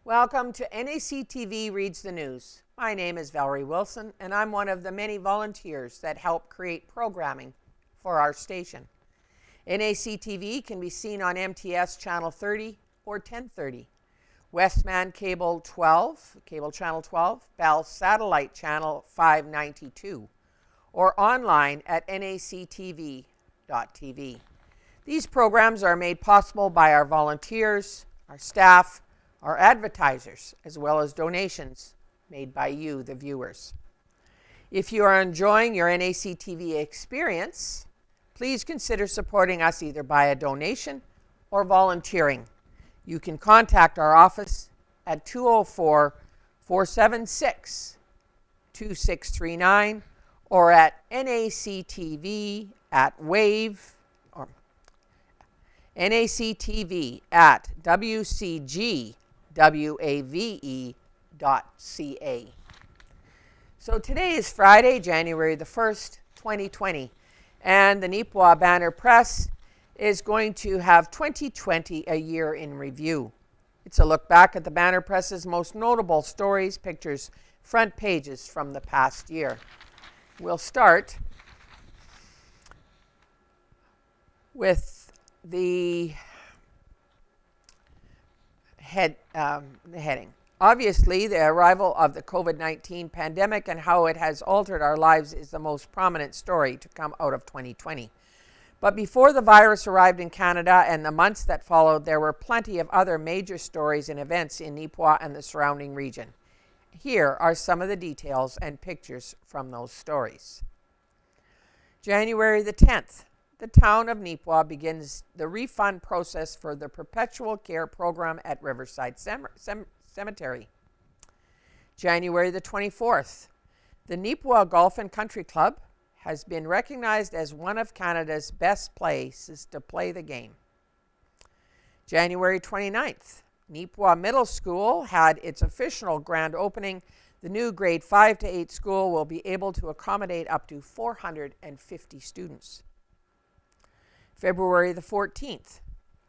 Welcome to NACTV Reads the News. My name is Valerie Wilson, and I'm one of the many volunteers that help create programming for our station. NACTV can be seen on MTS Channel 30 or 1030, Westman Cable 12, Cable Channel 12, Bell Satellite Channel 592, or online at nactv.tv. These programs are made possible by our volunteers, our staff, our advertisers, as well as donations made by you, the viewers. If you are enjoying your NACTV experience, please consider supporting us either by a donation or volunteering. You can contact our office at 204-476-2639 or at NACTV at wave or NACTV at WCGWAVE.ca. So today is Friday, January the 1st, 2020, and the Neepawa Banner Press is going to have 2020 a year in review. It's a look back at the Banner Press's most notable stories, pictures, front pages from the past year. We'll start with the heading. Obviously, the arrival of the COVID-19 pandemic and how it has altered our lives is the most prominent story to come out of 2020. But before the virus arrived in Canada and the months that followed, there were plenty of other major stories and events in Neepawa and the surrounding region. Here are some of the details and pictures from those stories. January the 10th, the town of Neepawa begins the refund process for the Perpetual Care Program at Riverside Cemetery. January the 24th, the Neepawa Golf and Country Club has been recognized as one of Canada's best places to play the game. January 29th, Neepawa Middle School had its official grand opening. The new grade 5 to 8 school will be able to accommodate up to 450 students. February the 14th,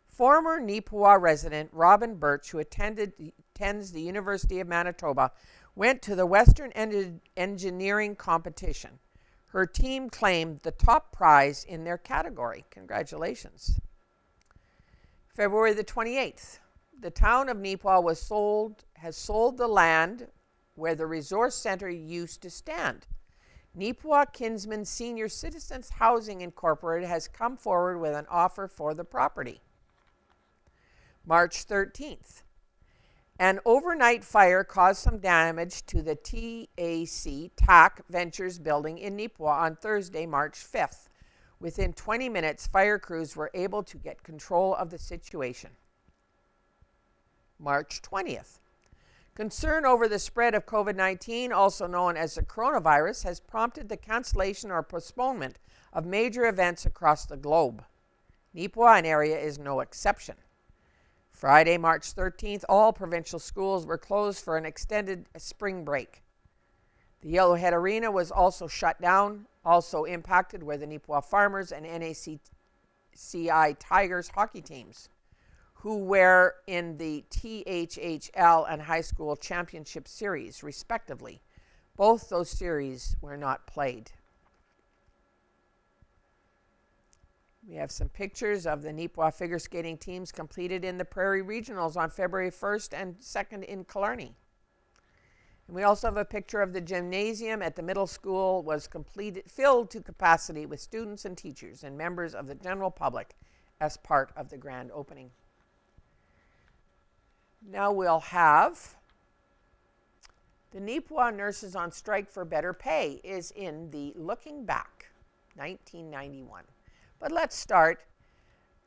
former Neepawa resident Robin Birch, who attends the University of Manitoba, went to the Western Engineering competition. Her team claimed the top prize in their category. Congratulations. February the 28th, the town of Neepawa has sold the land where the Resource Center used to stand. Neepawa Kinsman Senior Citizens Housing Incorporated has come forward with an offer for the property. March 13th, an overnight fire caused some damage to the TAC Ventures building in Neepawa on Thursday, March 5th. Within 20 minutes, fire crews were able to get control of the situation. March 20th. Concern over the spread of COVID-19, also known as the coronavirus, has prompted the cancellation or postponement of major events across the globe. Neepawa and area is no exception. Friday, March 13th, all provincial schools were closed for an extended spring break. The Yellowhead Arena was also shut down. Also impacted were the Neepawa Farmers and NACCI Tigers hockey teams, who were in the THHL and High School Championship Series, respectively. Both those series were not played. We have some pictures of the Neepawa figure skating teams completed in the Prairie Regionals on February 1st and 2nd in Killarney. And we also have a picture of the gymnasium at the middle school was filled to capacity with students and teachers and members of the general public as part of the grand opening. Now we'll have the Neepawa Nurses on Strike for Better Pay is in the Looking Back, 1991. But let's start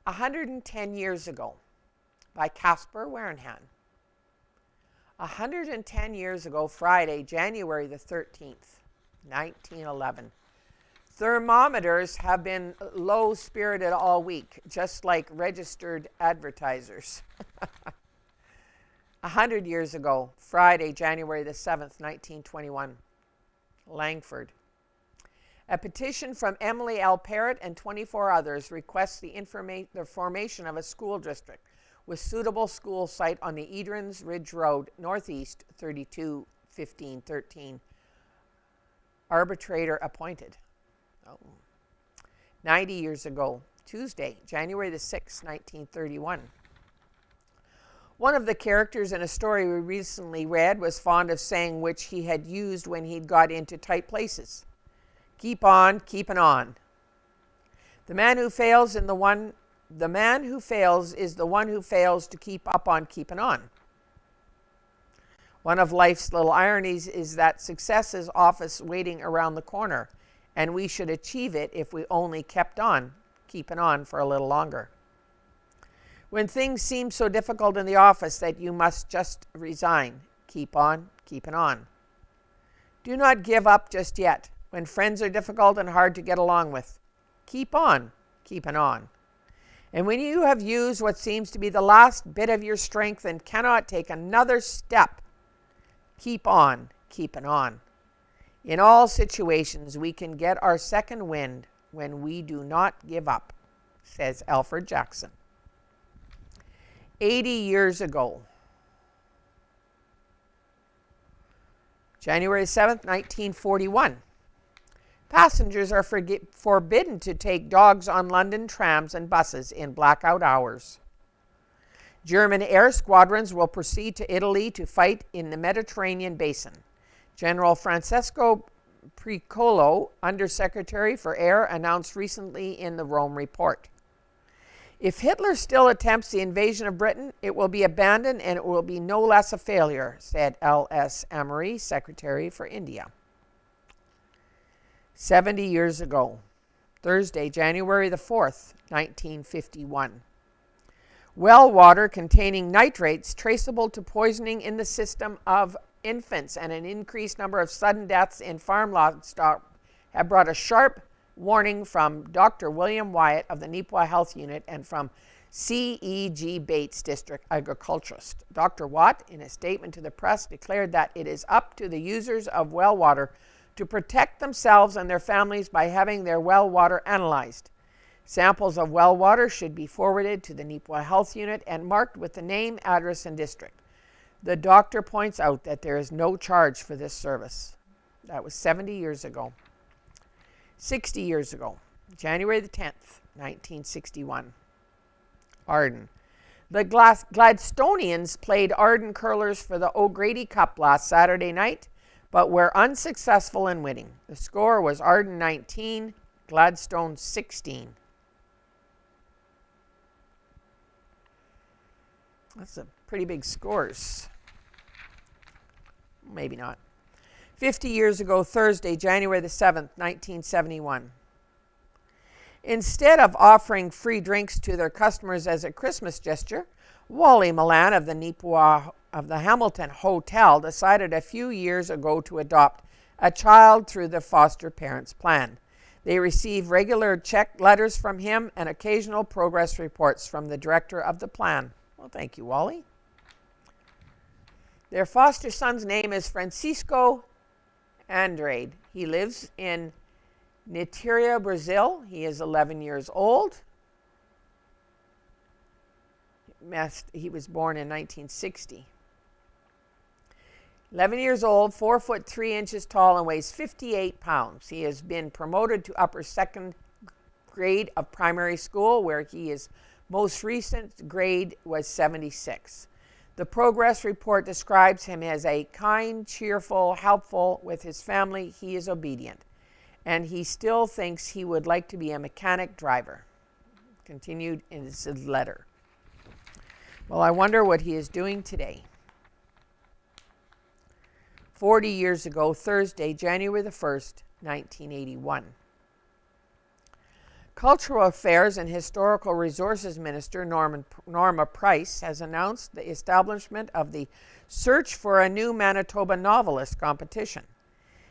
110 years ago by Caspar Werenhan. 110 years ago, Friday, January the 13th, 1911. Thermometers have been low-spirited all week, just like registered advertisers. 100 years ago, Friday, January the 7th, 1921, Langford. A petition from Emily L. Parrott and 24 others requests the formation of a school district with suitable school site on the Edrins Ridge Road, Northeast, 321513. Arbitrator appointed. 90 years ago, Tuesday, January the 6th, 1931. One of the characters in a story we recently read was fond of saying which he had used when he'd got into tight places. Keep on keeping on. The man who fails is the one who fails to keep up on keeping on. One of life's little ironies is that success is often waiting around the corner, and we should achieve it if we only kept on keeping on for a little longer. When things seem so difficult in the office that you must just resign, keep on keeping on. Do not give up just yet. When friends are difficult and hard to get along with, keep on keeping on. And when you have used what seems to be the last bit of your strength and cannot take another step, keep on keeping on. In all situations, we can get our second wind when we do not give up, says Alfred Jackson. 80 years ago, January 7th, 1941. Passengers are forbidden to take dogs on London trams and buses in blackout hours. German air squadrons will proceed to Italy to fight in the Mediterranean basin. General Francesco Piccolo, Undersecretary for Air, announced recently in the Rome Report. If Hitler still attempts the invasion of Britain, it will be abandoned and it will be no less a failure, said L.S. Amory, Secretary for India. 70 years ago, Thursday, January the 4th, 1951. Well water containing nitrates traceable to poisoning in the system of infants and an increased number of sudden deaths in farm livestock have brought a sharp warning from Dr. William Wyatt of the Neepawa Health Unit and from C.E.G. Bates District Agriculturist. Dr. Watt, in a statement to the press, declared that it is up to the users of well water to protect themselves and their families by having their well water analyzed. Samples of well water should be forwarded to the Neepawa Health Unit and marked with the name, address, and district. The doctor points out that there is no charge for this service. That was 70 years ago. 60 years ago, January the 10th, 1961. Arden. The Gladstonians played Arden curlers for the O'Grady Cup last Saturday night, but were unsuccessful in winning. The score was Arden 19, Gladstone 16. That's a pretty big scores. Maybe not. 50 years ago, Thursday, January the 7th, 1971. Instead of offering free drinks to their customers as a Christmas gesture, Wally Milan of the Neepawa of the Hamilton Hotel decided a few years ago to adopt a child through the foster parents plan. They receive regular check letters from him and occasional progress reports from the director of the plan. Well, thank you, Wally. Their foster son's name is Francisco Andrade. He lives in Niterói, Brazil. He is 11 years old. He was born in 1960. 11 years old, 4 foot 3 inches tall, and weighs 58 pounds. He has been promoted to upper second grade of primary school, where his most recent grade was 76. The progress report describes him as a kind, cheerful, helpful with his family. He is obedient, and he still thinks he would like to be a mechanic driver. Continued in his letter. Well, I wonder what he is doing today. 40 years ago, Thursday, January the 1st, 1981. Cultural Affairs and Historical Resources Minister Norma Price has announced the establishment of the Search for a New Manitoba Novelist competition.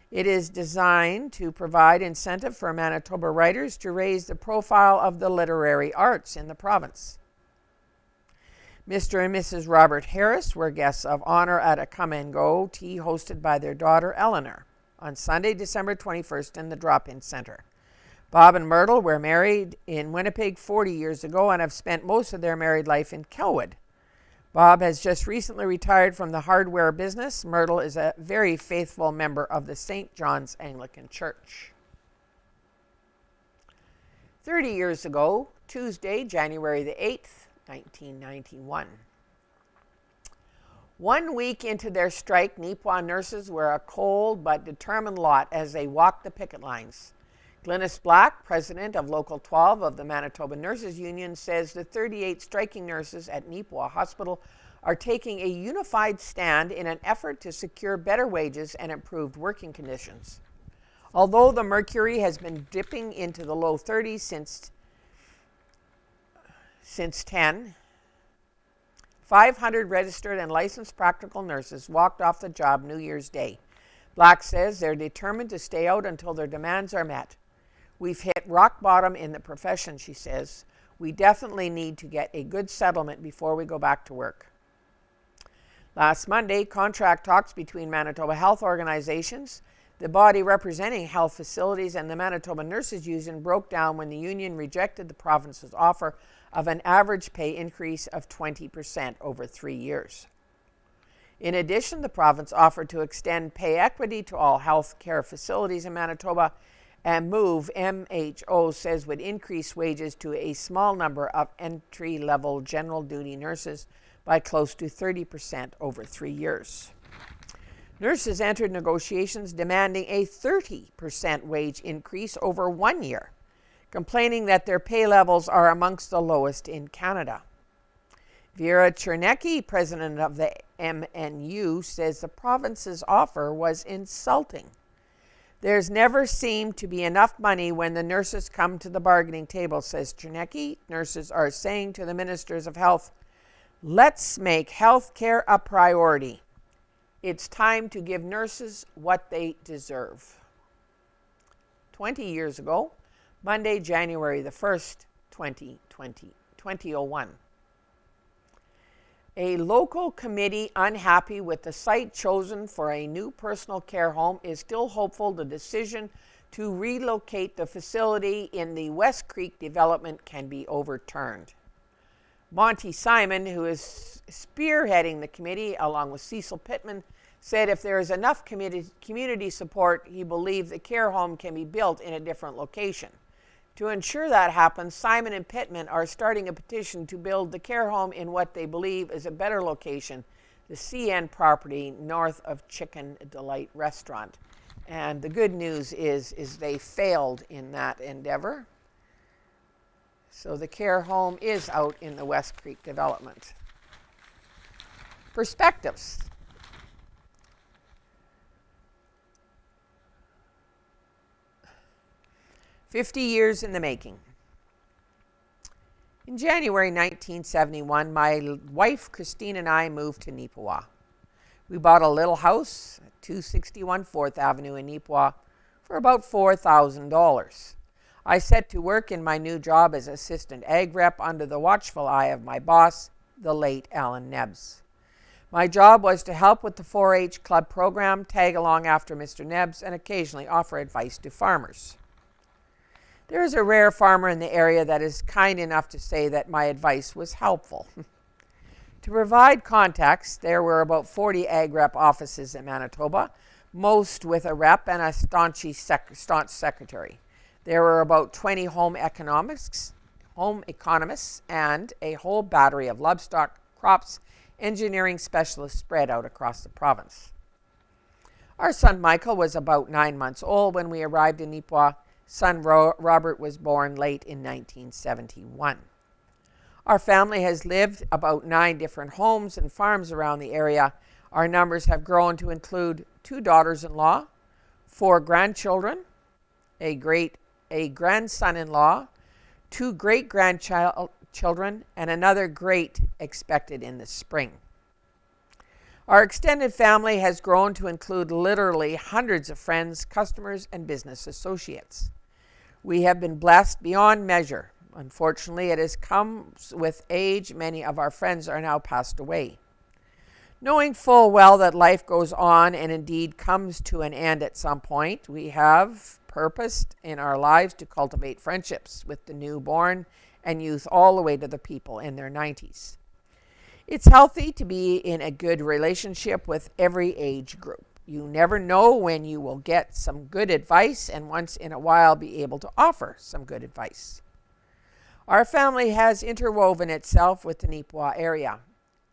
It is designed to provide incentive for Manitoba writers to raise the profile of the literary arts in the province. Mr. and Mrs. Robert Harris were guests of honor at a come-and-go tea hosted by their daughter Eleanor on Sunday, December 21st in the Drop-In Center. Bob and Myrtle were married in Winnipeg 40 years ago and have spent most of their married life in Kelwood, Bob has just recently retired from the hardware business. Myrtle is a very faithful member of the St. John's Anglican Church. 30 years ago, Tuesday, January the 8th, 1991. 1 week into their strike, Neepawa nurses were a cold but determined lot as they walked the picket lines. Glynis Black, president of Local 12 of the Manitoba Nurses Union, says the 38 striking nurses at Neepawa Hospital are taking a unified stand in an effort to secure better wages and improved working conditions. Although the mercury has been dipping into the low 30s since 500 registered and licensed practical nurses walked off the job New Year's Day. Black says they're determined to stay out until their demands are met. We've hit rock bottom in the profession, she says. We definitely need to get a good settlement before we go back to work. Last Monday, contract talks between Manitoba health organizations, the body representing health facilities, and the Manitoba Nurses Union broke down when the union rejected the province's offer of an average pay increase of 20% over 3 years. In addition, the province offered to extend pay equity to all health care facilities in Manitoba, and MOVE, MHO, says would increase wages to a small number of entry-level general duty nurses by close to 30% over 3 years. Nurses entered negotiations demanding a 30% wage increase over 1 year, complaining that their pay levels are amongst the lowest in Canada. Vera Chernecki, president of the MNU, says the province's offer was insulting. There's never seemed to be enough money when the nurses come to the bargaining table, says Chernecki. Nurses are saying to the ministers of health, let's make health care a priority. It's time to give nurses what they deserve. 20 years ago, Monday, January the 1st, 2001. A local committee unhappy with the site chosen for a new personal care home is still hopeful the decision to relocate the facility in the West Creek development can be overturned. Monty Simon, who is spearheading the committee along with Cecil Pittman, said if there is enough community support, he believes the care home can be built in a different location. To ensure that happens, Simon and Pittman are starting a petition to build the care home in what they believe is a better location, the CN property north of Chicken Delight Restaurant. And the good news is they failed in that endeavor. So the care home is out in the West Creek development. Perspectives. "50 years in the making." In January 1971, my wife Christine and I moved to Neepawa. We bought a little house at 261 4th Avenue in Neepawa for about $4,000. I set to work in my new job as assistant ag rep under the watchful eye of my boss, the late Alan Nebbs. My job was to help with the 4-H club program, tag along after Mr. Nebbs, and occasionally offer advice to farmers. There is a rare farmer in the area that is kind enough to say that my advice was helpful. To provide context, there were about 40 ag rep offices in Manitoba, most with a rep and a staunch secretary. There were about 20 home economists, and a whole battery of livestock, crops, engineering specialists spread out across the province. Our son Michael was about 9 months old when we arrived in Neepawa. Son Robert was born late in 1971. Our family has lived about 9 different homes and farms around the area. Our numbers have grown to include 2 daughters-in-law, 4 grandchildren, a grandson-in-law, 2 great-grandchildren, and another great expected in the spring. Our extended family has grown to include literally hundreds of friends, customers, and business associates. We have been blessed beyond measure. Unfortunately, it has come with age. Many of our friends are now passed away. Knowing full well that life goes on and indeed comes to an end at some point, we have purposed in our lives to cultivate friendships with the newborn and youth all the way to the people in their 90s. It's healthy to be in a good relationship with every age group. You never know when you will get some good advice and once in a while be able to offer some good advice. Our family has interwoven itself with the Neepawa area,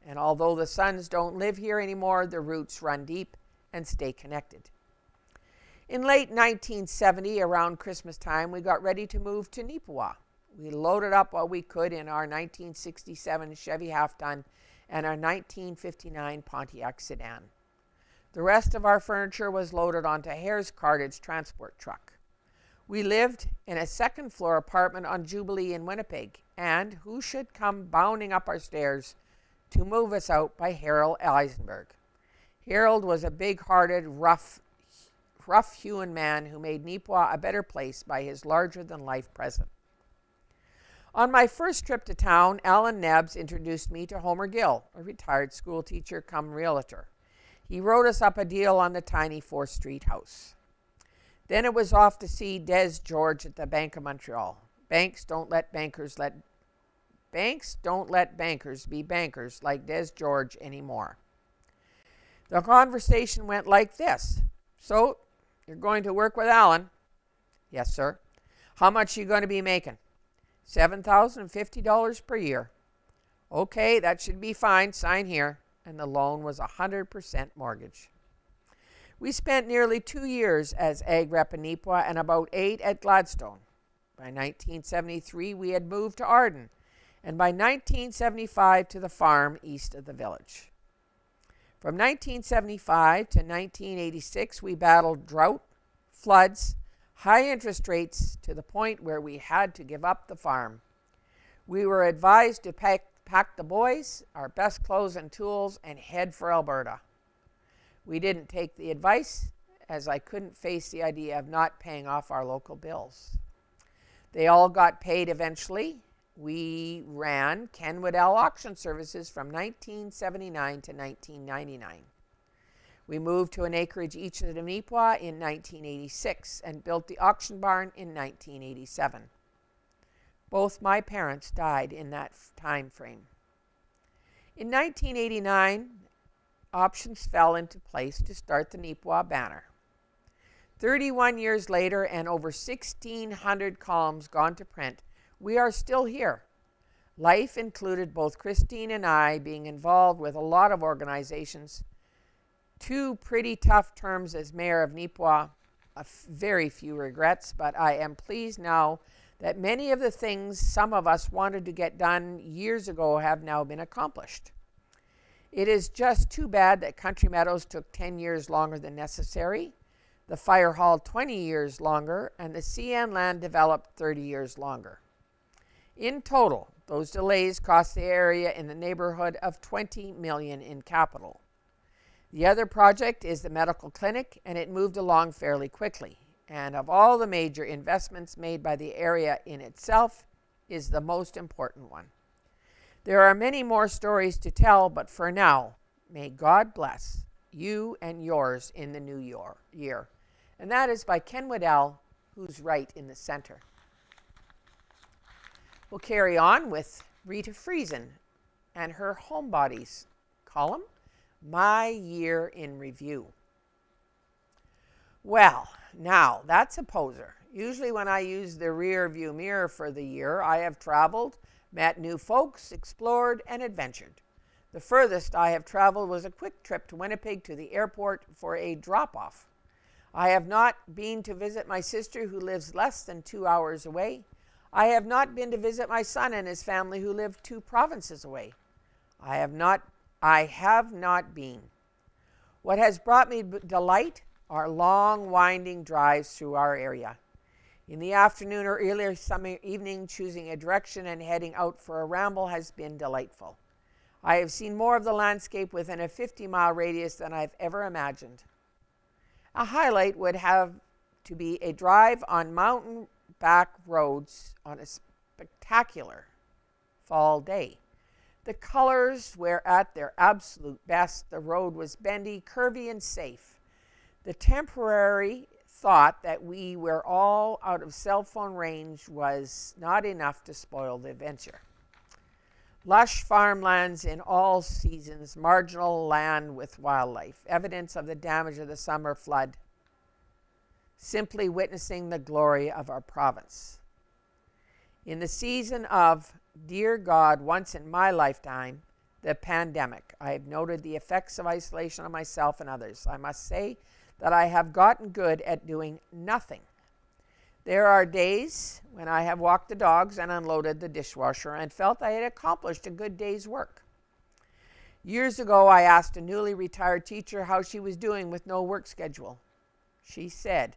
and although the sons don't live here anymore, the roots run deep and stay connected. In late 1970, around Christmas time, we got ready to move to Neepawa. We loaded up what we could in our 1967 Chevy half-ton and our 1959 Pontiac sedan. The rest of our furniture was loaded onto Hare's Cartage transport truck. We lived in a second-floor apartment on Jubilee in Winnipeg, and who should come bounding up our stairs to move us out by Harold Eisenberg. Harold was a big-hearted, rough-hewn man who made Neepawa a better place by his larger-than-life presence. On my first trip to town, Alan Nebbs introduced me to Homer Gill, a retired school teacher come realtor. He wrote us up a deal on the tiny 4th Street house. Then it was off to see Des George at the Bank of Montreal. Banks don't let bankers be bankers like Des George anymore. The conversation went like this. So, you're going to work with Alan? Yes, sir. How much are you going to be making? $7,050 per year. Okay, that should be fine. Sign here. And the loan was 100% mortgage. We spent nearly 2 years as ag rep in Neepawa and about 8 at Gladstone. By 1973, we had moved to Arden, and by 1975 to the farm east of the village. From 1975 to 1986, we battled drought, floods, high interest rates to the point where we had to give up the farm. We were advised to pack the boys, our best clothes and tools, and head for Alberta. We didn't take the advice, as I couldn't face the idea of not paying off our local bills. They all got paid eventually. We ran Ken Waddell Auction Services from 1979 to 1999. We moved to an acreage each of Neepawa in 1986 and built the auction barn in 1987. Both my parents died in that time frame. In 1989, options fell into place to start the Neepawa banner. 31 years later and over 1,600 columns gone to print, we are still here. Life included both Christine and I being involved with a lot of organizations. 2 pretty tough terms as mayor of Neepawa, very few regrets, but I am pleased now that many of the things some of us wanted to get done years ago have now been accomplished. It is just too bad that Country Meadows took 10 years longer than necessary, the Fire Hall 20 years longer, and the CN land developed 30 years longer. In total, those delays cost the area in the neighborhood of $20 million in capital. The other project is the medical clinic, and it moved along fairly quickly. And of all the major investments made by the area in itself, is the most important one. There are many more stories to tell, but for now, may God bless you and yours in the new year. And that is by Ken Waddell, who's right in the center. We'll carry on with Rita Friesen and her Homebodies column, My Year in Review. Well, now that's a poser. Usually when I use the rear view mirror for the year, I have traveled, met new folks, explored, and adventured. The furthest I have traveled was a quick trip to Winnipeg to the airport for a drop-off. I have not been to visit my sister who lives less than 2 hours away. I have not been to visit my son and his family who live 2 provinces away. I have not been. What has brought me delight are long, winding drives through our area. In the afternoon or earlier summer evening, choosing a direction and heading out for a ramble has been delightful. I have seen more of the landscape within a 50-mile radius than I've ever imagined. A highlight would have to be a drive on mountain back roads on a spectacular fall day. The colors were at their absolute best. The road was bendy, curvy, and safe. The temporary thought that we were all out of cell phone range was not enough to spoil the adventure. lush farmlands in all seasons, marginal land with wildlife, evidence of the damage of the summer flood, simply witnessing the glory of our province. In the season of, dear God, once in my lifetime, the pandemic, I have noted the effects of isolation on myself and others. I must say that I have gotten good at doing nothing. There are days when I have walked the dogs and unloaded the dishwasher and felt I had accomplished a good day's work. Years ago, I asked a newly retired teacher how she was doing with no work schedule. She said,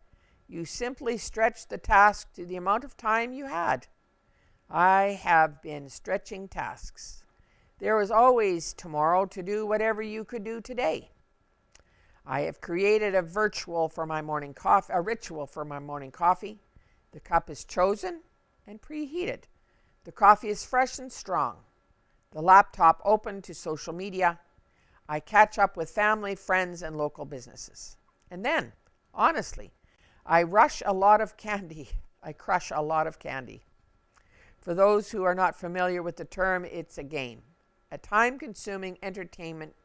"You simply stretched the task to the amount of time you had." I have been stretching tasks. There was always tomorrow to do whatever you could do today. I have created a ritual for my morning coffee. The cup is chosen and preheated. The coffee is fresh and strong. The laptop open to social media. I catch up with family, friends, and local businesses. And then, honestly, I crush a lot of candy. For those who are not familiar with the term, it's a game. A time-consuming entertainment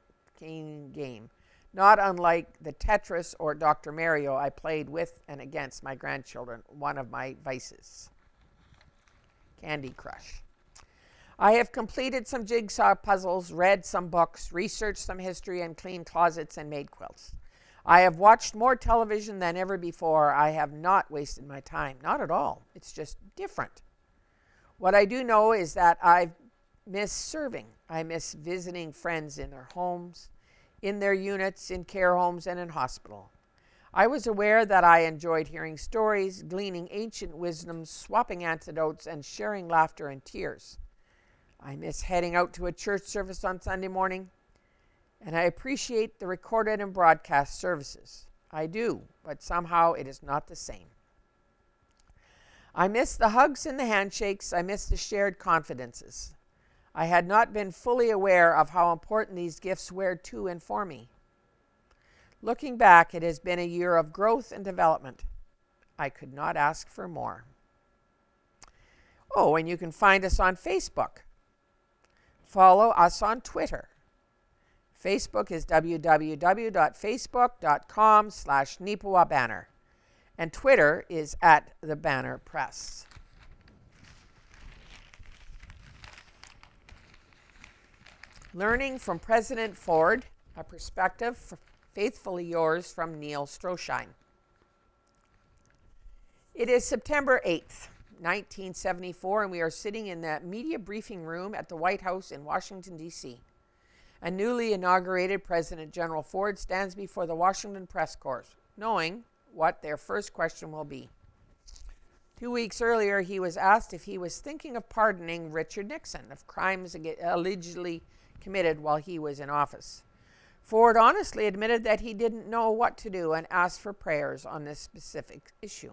game, not unlike the Tetris or Dr. Mario I played with and against my grandchildren, one of my vices. Candy Crush. I have completed some jigsaw puzzles, read some books, researched some history, and cleaned closets and made quilts. I have watched more television than ever before. I have not wasted my time. Not at all. It's just different. What I do know is that I miss serving. I miss visiting friends in their homes, in their units, in care homes, and in hospital. I was aware that I enjoyed hearing stories, gleaning ancient wisdoms, swapping anecdotes, and sharing laughter and tears. I miss heading out to a church service on Sunday morning, and I appreciate the recorded and broadcast services. I do, but somehow it is not the same. I miss the hugs and the handshakes. I miss the shared confidences. I had not been fully aware of how important these gifts were to and for me. Looking back, it has been a year of growth and development. I could not ask for more. Oh, and you can find us on Facebook. Follow us on Twitter. Facebook is www.facebook.com/Neepawa Banner. And Twitter is @TheBannerPress. Learning from President Ford, a perspective faithfully yours from Neil Stroshine. It is September 8th, 1974, and we are sitting in the media briefing room at the White House in Washington, D.C. A newly inaugurated President General Ford stands before the Washington press corps, knowing what their first question will be. 2 weeks earlier, he was asked if he was thinking of pardoning Richard Nixon of crimes allegedly committed while he was in office. Ford honestly admitted that he didn't know what to do and asked for prayers on this specific issue.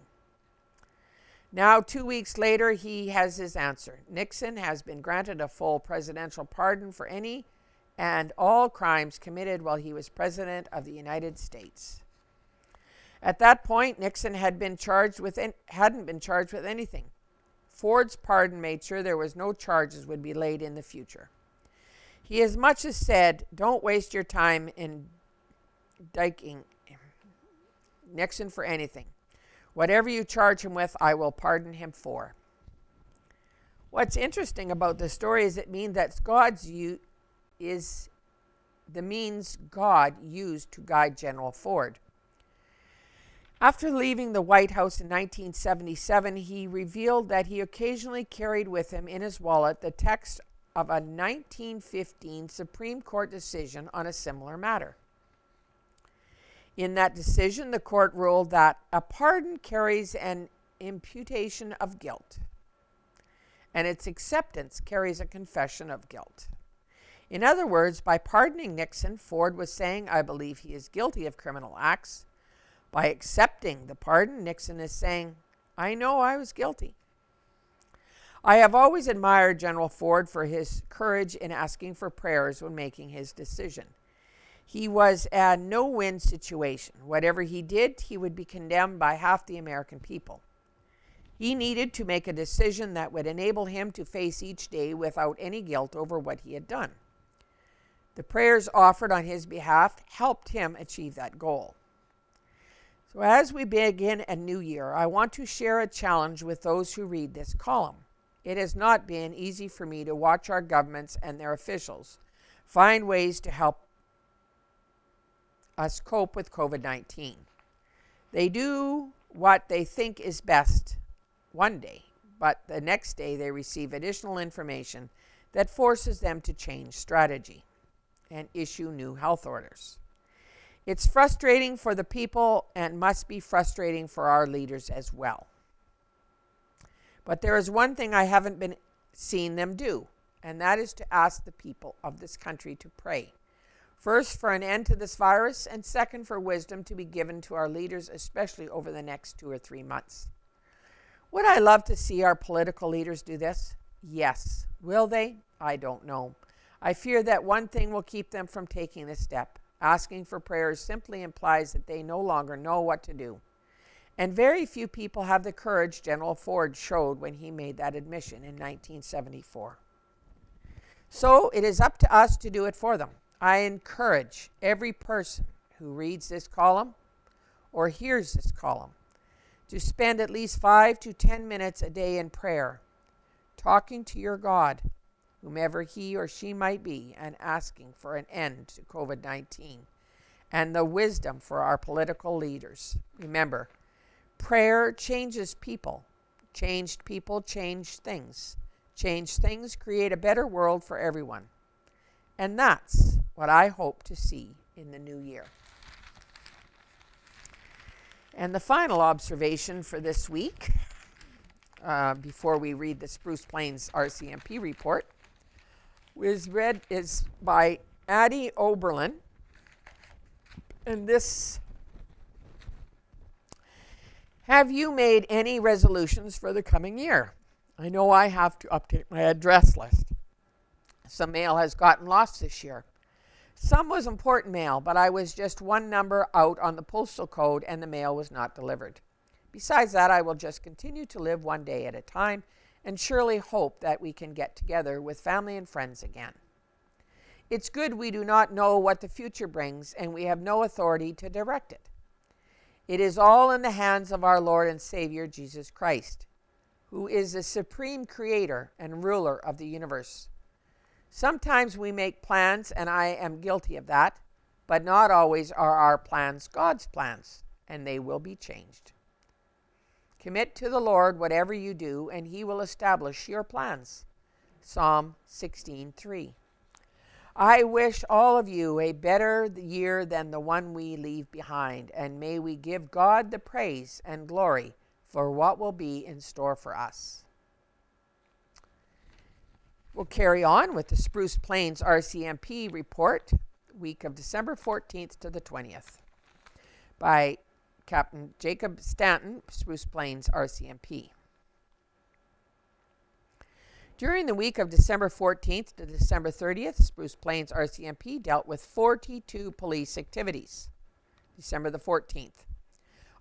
Now, 2 weeks later, he has his answer. Nixon has been granted a full presidential pardon for any and all crimes committed while he was President of the United States. At that point, Nixon hadn't been charged with anything. Ford's pardon made sure there was no charges would be laid in the future. He as much as said, "Don't waste your time indicting Nixon for anything. Whatever you charge him with, I will pardon him for." What's interesting about the story is it means that is the means God used to guide General Ford. After leaving the White House in 1977, he revealed that he occasionally carried with him in his wallet the text of a 1915 Supreme Court decision on a similar matter. In that decision, the court ruled that a pardon carries an imputation of guilt, and its acceptance carries a confession of guilt. In other words, by pardoning Nixon, Ford was saying, "I believe he is guilty of criminal acts." By accepting the pardon, Nixon is saying, "I know I was guilty." I have always admired General Ford for his courage in asking for prayers when making his decision. He was a no-win situation. Whatever he did, he would be condemned by half the American people. He needed to make a decision that would enable him to face each day without any guilt over what he had done. The prayers offered on his behalf helped him achieve that goal. So as we begin a new year, I want to share a challenge with those who read this column. It has not been easy for me to watch our governments and their officials find ways to help us cope with COVID-19. They do what they think is best one day, but the next day they receive additional information that forces them to change strategy and issue new health orders. It's frustrating for the people and must be frustrating for our leaders as well. But there is one thing I haven't been seeing them do, and that is to ask the people of this country to pray. First, for an end to this virus, and second, for wisdom to be given to our leaders, especially over the next 2 or 3 months. Would I love to see our political leaders do this? Yes. Will they? I don't know. I fear that one thing will keep them from taking this step. Asking for prayers simply implies that they no longer know what to do. And very few people have the courage General Ford showed when he made that admission in 1974. So it is up to us to do it for them. I encourage every person who reads this column or hears this column to spend at least 5 to 10 minutes a day in prayer, talking to your God, whomever he or she might be, and asking for an end to COVID-19 and the wisdom for our political leaders. Remember, prayer changes people. Changed people change things. Changed things create a better world for everyone. And that's what I hope to see in the new year. And the final observation for this week, before we read the Spruce Plains RCMP report, is by Addie Oberlin. And this: have you made any resolutions for the coming year? I know I have to update my address list. Some mail has gotten lost this year. Some was important mail, but I was just one number out on the postal code and the mail was not delivered. Besides that, I will just continue to live one day at a time and surely hope that we can get together with family and friends again. It's good we do not know what the future brings and we have no authority to direct it. It is all in the hands of our Lord and Savior, Jesus Christ, who is the supreme creator and ruler of the universe. Sometimes we make plans, and I am guilty of that, but not always are our plans God's plans, and they will be changed. Commit to the Lord whatever you do, and he will establish your plans. Psalm 16:3. I wish all of you a better year than the one we leave behind, and may we give God the praise and glory for what will be in store for us. We'll carry on with the Spruce Plains RCMP report, week of December 14th to the 20th, by Captain Jacob Stanton, Spruce Plains RCMP. During the week of December 14th to December 30th, Spruce Plains RCMP dealt with 42 police activities. December the 14th.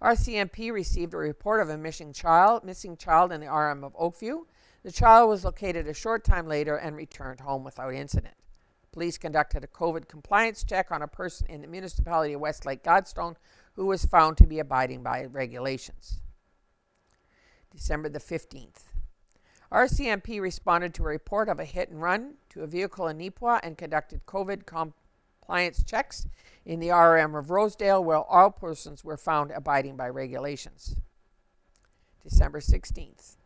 RCMP received a report of a missing child in the RM of Oakview. The child was located a short time later and returned home without incident. Police conducted a COVID compliance check on a person in the municipality of Westlake Godstone who was found to be abiding by regulations. December the 15th. RCMP responded to a report of a hit and run to a vehicle in Neepawa and conducted COVID compliance checks in the RM of Rosedale, where all persons were found abiding by regulations. December 16th.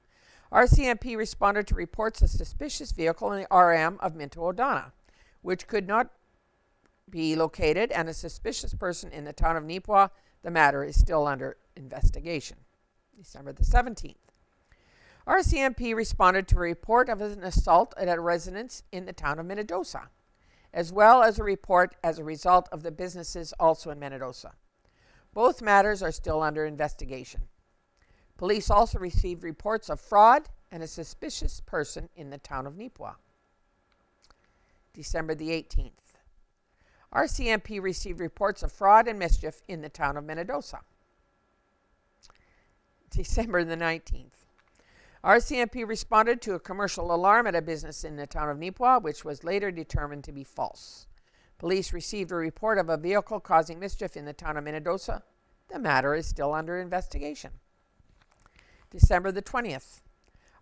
RCMP responded to reports of suspicious vehicle in the RM of Minto O'Donnell, which could not be located, and a suspicious person in the town of Neepawa. The matter is still under investigation. December the 17th. RCMP responded to a report of an assault at a residence in the town of Minnedosa, as well as a report as a result of the businesses also in Minnedosa. Both matters are still under investigation. Police also received reports of fraud and a suspicious person in the town of Neepawa. December the 18th. RCMP received reports of fraud and mischief in the town of Minnedosa. December the 19th. RCMP responded to a commercial alarm at a business in the town of Neepawa, which was later determined to be false. Police received a report of a vehicle causing mischief in the town of Minnedosa. The matter is still under investigation. December the 20th.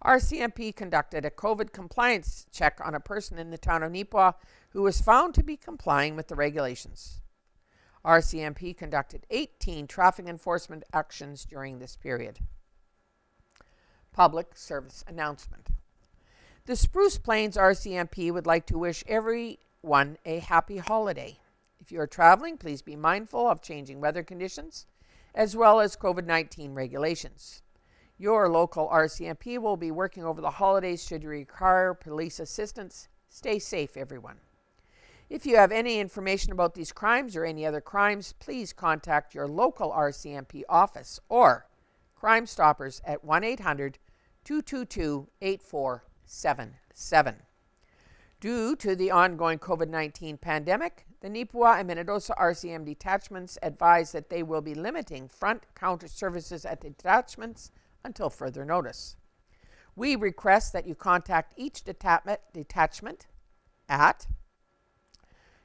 RCMP conducted a COVID compliance check on a person in the town of Neepawa who was found to be complying with the regulations. RCMP conducted 18 traffic enforcement actions during this period. Public service announcement. The Spruce Plains RCMP would like to wish everyone a happy holiday. If you are traveling, please be mindful of changing weather conditions as well as COVID-19 regulations. Your local RCMP will be working over the holidays should you require police assistance. Stay safe, everyone. If you have any information about these crimes or any other crimes, please contact your local RCMP office or Crime Stoppers at 1-800-222-8477. Due to the ongoing COVID-19 pandemic, the Neepawa and Minnedosa RCM detachments advise that they will be limiting front counter services at the detachments until further notice. We request that you contact each detachment at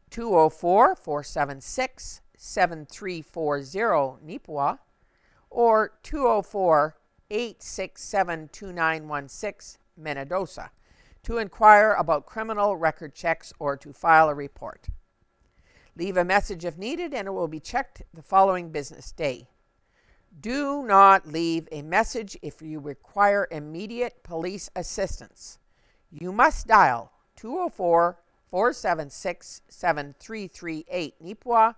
204-476-7340 Neepawa or 204-867-2916 Minnedosa to inquire about criminal record checks or to file a report. Leave a message if needed and it will be checked the following business day. Do not leave a message if you require immediate police assistance. You must dial 204-476-7338 Neepawa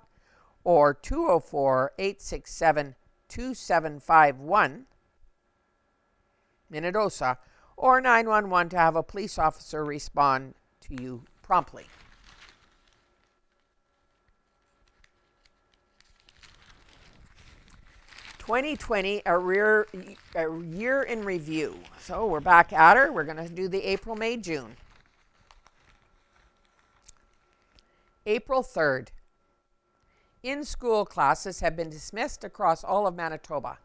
or 204-867-2751 Minnedosa or 911 to have a police officer respond to you promptly. (2020) a year in review. So we're back at her. We're going to do the April, May, June. April 3rd. In-school classes have been dismissed across all of Manitoba.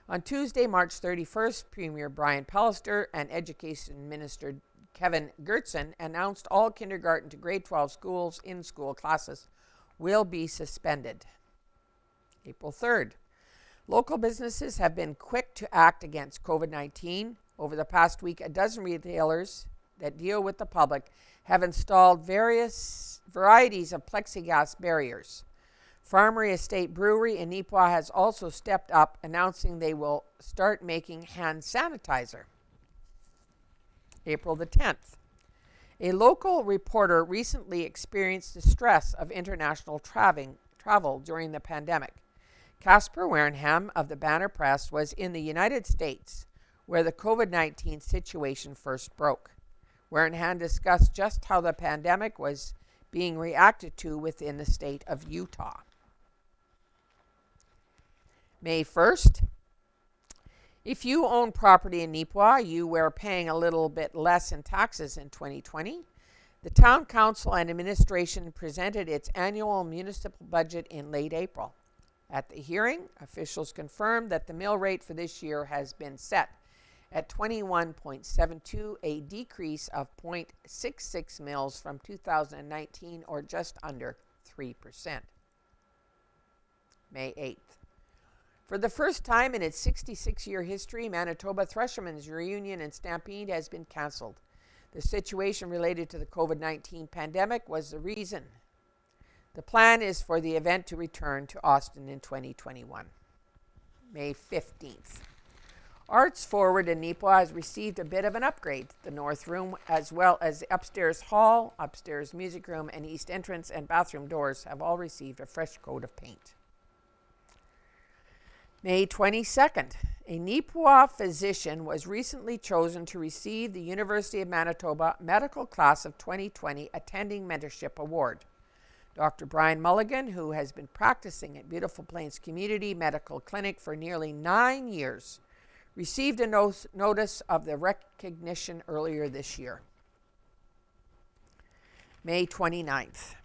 On Tuesday, March 31st, Premier Brian Pallister and Education Minister Kevin Gertson announced all kindergarten to grade 12 schools in-school classes will be suspended. April 3rd. Local businesses have been quick to act against COVID-19. Over the past week, a dozen retailers that deal with the public have installed various varieties of plexiglass barriers. Farmery Estate Brewery in Neepawa has also stepped up, announcing they will start making hand sanitizer. April the 10th. A local reporter recently experienced the stress of international travel during the pandemic. Casper Wareham of the Banner Press was in the United States, where the COVID-19 situation first broke. Wareham discussed just how the pandemic was being reacted to within the state of Utah. May 1st. If you own property in Neepawa, you were paying a little bit less in taxes in 2020. The Town Council and Administration presented its annual municipal budget in late April. At the hearing, officials confirmed that the mill rate for this year has been set at 21.72, a decrease of 0.66 mills from 2019 or just under 3%. May 8th. For the first time in its 66-year history, Manitoba Threshermen's Reunion and Stampede has been cancelled. The situation related to the COVID-19 pandemic was the reason. The plan is for the event to return to Austin in 2021. May 15th. Arts Forward in Neepawa has received a bit of an upgrade. The North Room, as well as the upstairs hall, upstairs music room, and east entrance and bathroom doors have all received a fresh coat of paint. May 22nd. A Neepawa physician was recently chosen to receive the University of Manitoba Medical Class of 2020 Attending Mentorship Award. Dr. Brian Mulligan, who has been practicing at Beautiful Plains Community Medical Clinic for nearly 9 years, received a notice of the recognition earlier this year. May 29th.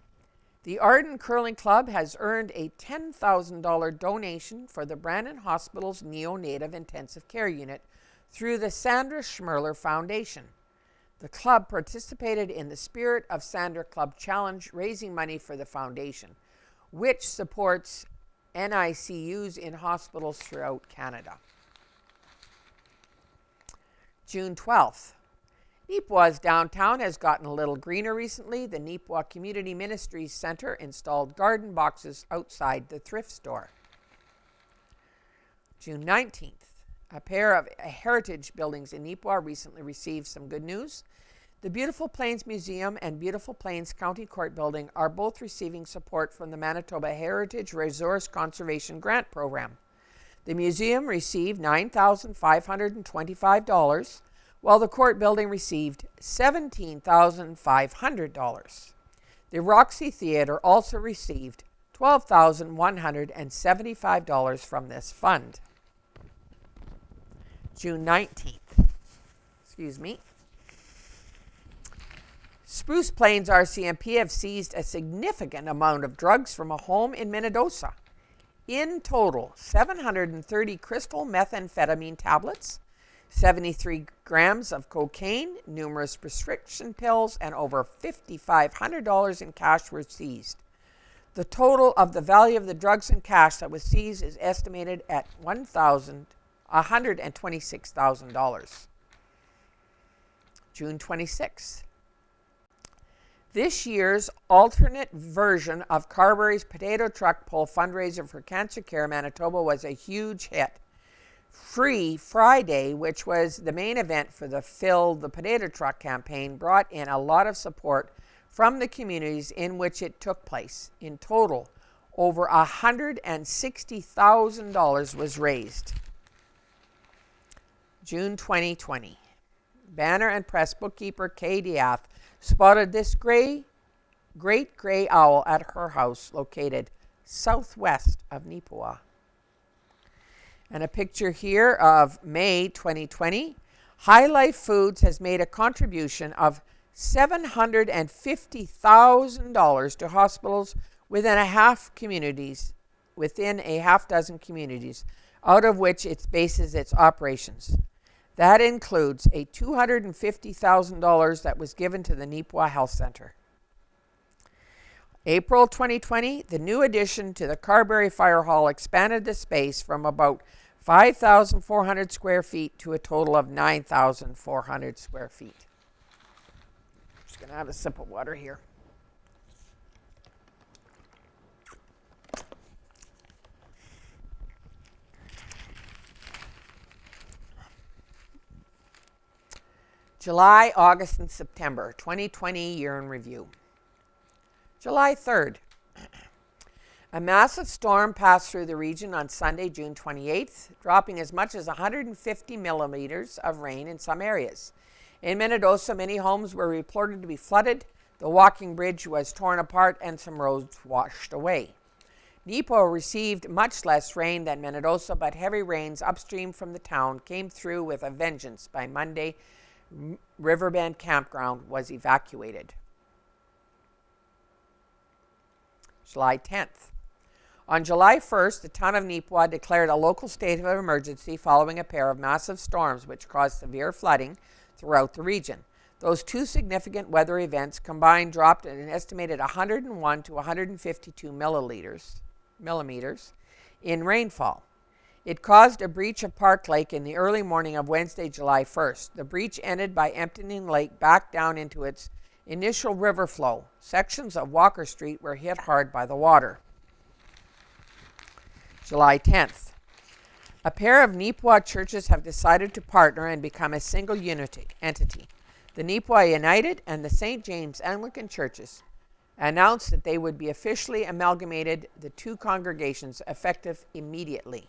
The Arden Curling Club has earned a $10,000 donation for the Brandon Hospital's neonatal intensive care unit through the Sandra Schmerler Foundation. The club participated in the Spirit of Sandra Club Challenge, raising money for the foundation, which supports NICUs in hospitals throughout Canada. June 12th. Neepawa's downtown has gotten a little greener recently. The Neepawa Community Ministries Center installed garden boxes outside the thrift store. June 19th. A pair of heritage buildings in Neepawa recently received some good news. The Beautiful Plains Museum and Beautiful Plains County Court Building are both receiving support from the Manitoba Heritage Resource Conservation Grant Program. The museum received $9,525, while the court building received $17,500. The Roxy Theatre also received $12,175 from this fund. June 19th. Spruce Plains RCMP have seized a significant amount of drugs from a home in Minnedosa. In total, 730 crystal methamphetamine tablets, 73 grams of cocaine, numerous prescription pills, and over $5,500 in cash were seized. The total of the value of the drugs and cash that was seized is estimated at $126,000. June 26th. This year's alternate version of Carberry's Potato Truck Pull fundraiser for Cancer Care Manitoba was a huge hit. Free Friday, which was the main event for the Fill the Potato Truck campaign, brought in a lot of support from the communities in which it took place. In total, over $160,000 was raised. June 2020. Banner and Press bookkeeper Kay Diath spotted this great gray owl at her house located southwest of Neepawa. And a picture here of May 2020. High Life Foods has made a contribution of $750,000 to hospitals within a half dozen communities, out of which it bases its operations. That includes a $250,000 that was given to the Neepawa Health Center. April 2020, the new addition to the Carberry Fire Hall expanded the space from about 5,400 square feet to a total of 9,400 square feet. I'm just going to have a sip of water here. July, August, and September 2020 year in review. July 3rd. A massive storm passed through the region on Sunday, June 28th, dropping as much as 150 millimeters of rain in some areas. In Minnedosa, many homes were reported to be flooded, the walking bridge was torn apart, and some roads washed away. Neepawa received much less rain than Minnedosa, but heavy rains upstream from the town came through with a vengeance. By Monday, Riverbend Campground was evacuated. July 10th. On July 1st, the town of Neepawa declared a local state of emergency following a pair of massive storms which caused severe flooding throughout the region. Those two significant weather events combined dropped an estimated 101 to 152 millimeters in rainfall. It caused a breach of Park Lake in the early morning of Wednesday, July 1st. The breach ended by emptying the lake back down into its initial river flow. Sections of Walker Street were hit hard by the water. July 10th. A pair of Neepawa churches have decided to partner and become a single entity. The Neepawa United and the St. James Anglican Churches announced that they would be officially amalgamated, the two congregations effective immediately.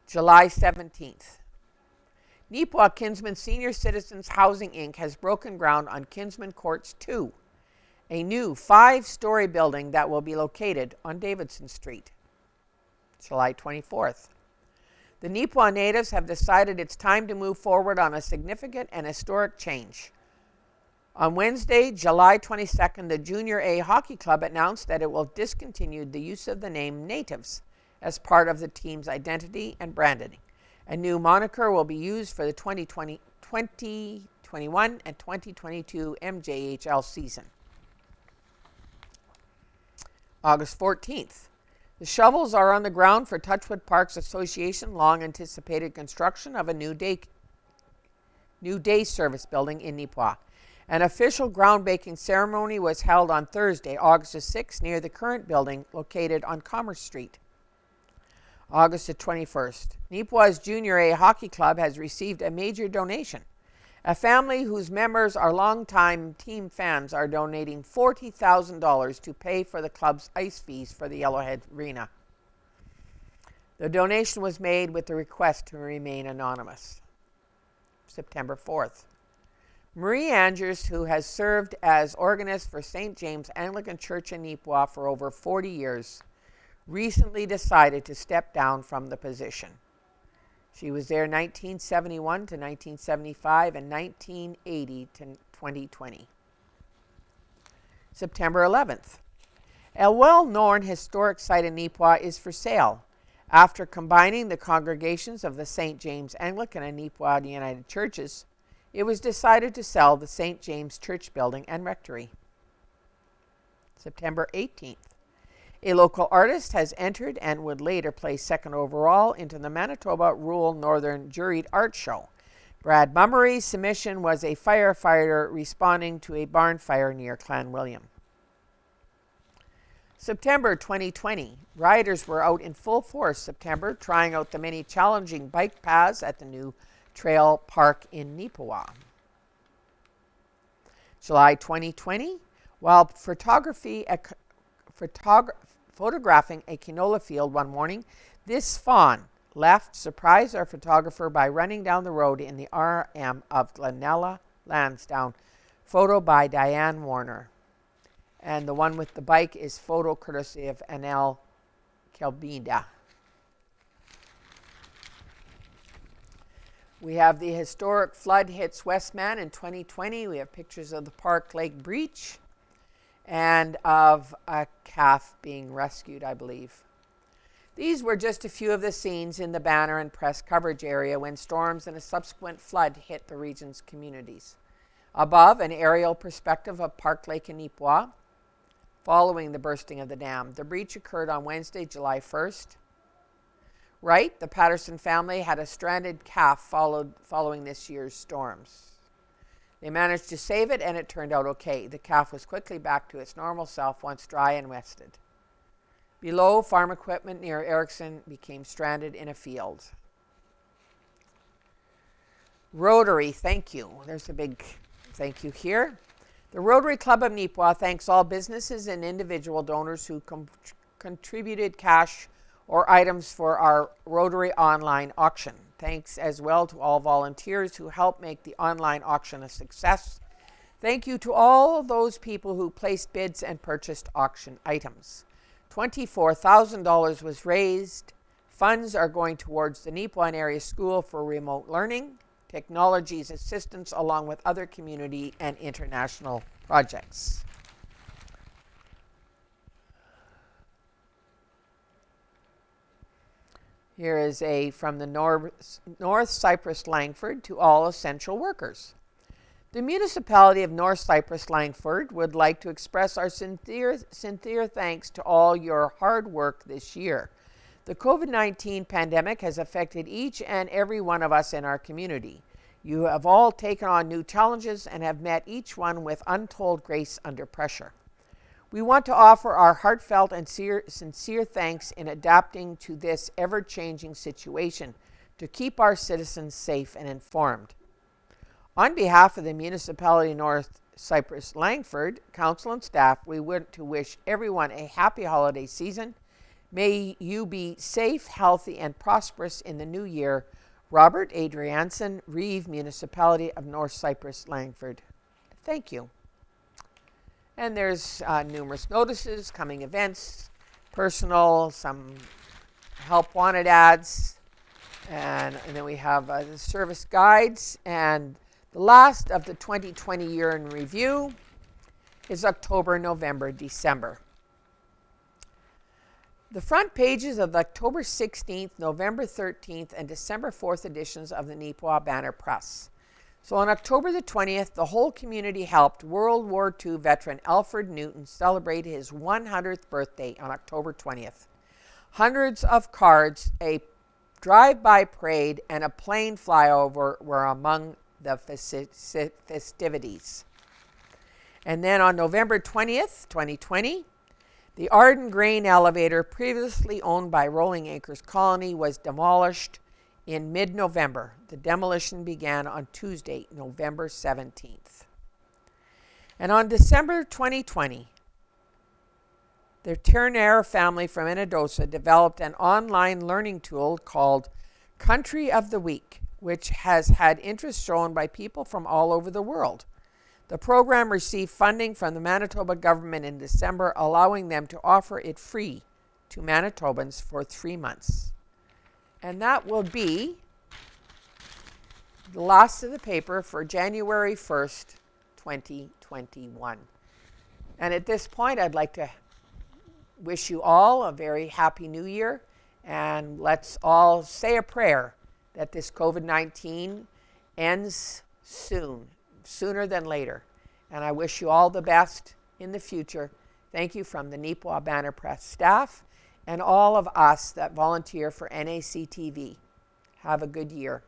July 17th. Neepawa Kinsman Senior Citizens Housing Inc. has broken ground on Kinsman Courts 2, a new 5-story building that will be located on Davidson Street. July 24th. The Neepawa natives have decided it's time to move forward on a significant and historic change. On Wednesday, July 22nd, the Junior A Hockey Club announced that it will discontinue the use of the name Natives as part of the team's identity and branding. A new moniker will be used for the 2021 and 2022 MJHL season. August 14th. The shovels are on the ground for Touchwood Parks Association long-anticipated construction of a new day service building in Neepawa. An official groundbreaking ceremony was held on Thursday, August 6th, near the current building located on Commerce Street. August 21st. Neepawa's Junior A Hockey Club has received a major donation. A family whose members are longtime team fans are donating $40,000 to pay for the club's ice fees for the Yellowhead Arena. The donation was made with the request to remain anonymous. September 4th. Marie Andrews, who has served as organist for St. James Anglican Church in Neepawa for over 40 years, recently decided to step down from the position. She was there 1971 to 1975 and 1980 to 2020. September 11th. A well-known historic site in Neepawa is for sale. After combining the congregations of the St. James Anglican and Neepawa United Churches, it was decided to sell the St. James Church building and rectory. September 18th. A local artist has entered and would later place second overall into the Manitoba Rural Northern Juried Art Show. Brad Mummery's submission was a firefighter responding to a barn fire near Clan William. September 2020. Riders were out in full force September trying out the many challenging bike paths at the new Trail Park in Neepawa. July 2020. While photographing a canola field one morning, this fawn surprised our photographer by running down the road in the RM of Glenella Lansdowne. Photo by Diane Warner. And the one with the bike is photo courtesy of Anel Kelbida. We have the historic flood hits Westman in 2020. We have pictures of the Park Lake Breach and of a calf being rescued, I believe. These were just a few of the scenes in the banner and press coverage area when storms and a subsequent flood hit the region's communities. Above, an aerial perspective of Park Lake in Neepawa following the bursting of the dam. The breach occurred on Wednesday, July 1st. Right, the Patterson family had a stranded calf following this year's storms. They managed to save it and it turned out okay. The calf was quickly back to its normal self once dry and rested. Below, farm equipment near Erickson became stranded in a field. Rotary, thank you. There's a big thank you here. The Rotary Club of Neepawa thanks all businesses and individual donors who contributed cash or items for our Rotary online auction. Thanks as well to all volunteers who helped make the online auction a success. Thank you to all of those people who placed bids and purchased auction items. $24,000 was raised. Funds are going towards the Neepawa Area School for Remote Learning, Technologies Assistance, along with other community and international projects. Here is from the North Cyprus Langford to all essential workers. The municipality of North Cyprus Langford would like to express our sincere thanks to all your hard work this year. The COVID-19 pandemic has affected each and every one of us in our community. You have all taken on new challenges and have met each one with untold grace under pressure. We want to offer our heartfelt and sincere thanks in adapting to this ever-changing situation to keep our citizens safe and informed. On behalf of the municipality of North Cyprus Langford, council and staff, we want to wish everyone a happy holiday season. May you be safe, healthy, and prosperous in the new year. Robert Adrianson, Reeve Municipality of North Cyprus Langford. Thank you. And there's numerous notices, coming events, personal, some help wanted ads, and then we have the service guides. And the last of the 2020 year in review is October, November, December. The front pages of the October 16th, November 13th, and December 4th editions of the Neepawa Banner Press. So on October the 20th, the whole community helped World War II veteran Alfred Newton celebrate his 100th birthday on October 20th. Hundreds of cards, a drive-by parade, and a plane flyover were among the festivities. And then on November 20th, 2020, the Arden Grain elevator, previously owned by Rolling Acres Colony, was demolished in mid-November. The demolition began on Tuesday, November 17th. And on December 2020, the Turner family from Innadosa developed an online learning tool called Country of the Week, which has had interest shown by people from all over the world. The program received funding from the Manitoba government in December, allowing them to offer it free to Manitobans for 3 months. And that will be the last of the paper for January 1st, 2021. And at this point, I'd like to wish you all a very happy new year, and let's all say a prayer that this COVID-19 ends soon, sooner than later. And I wish you all the best in the future. Thank you from the Neepawa Banner Press staff and all of us that volunteer for NACTV. Have a good year.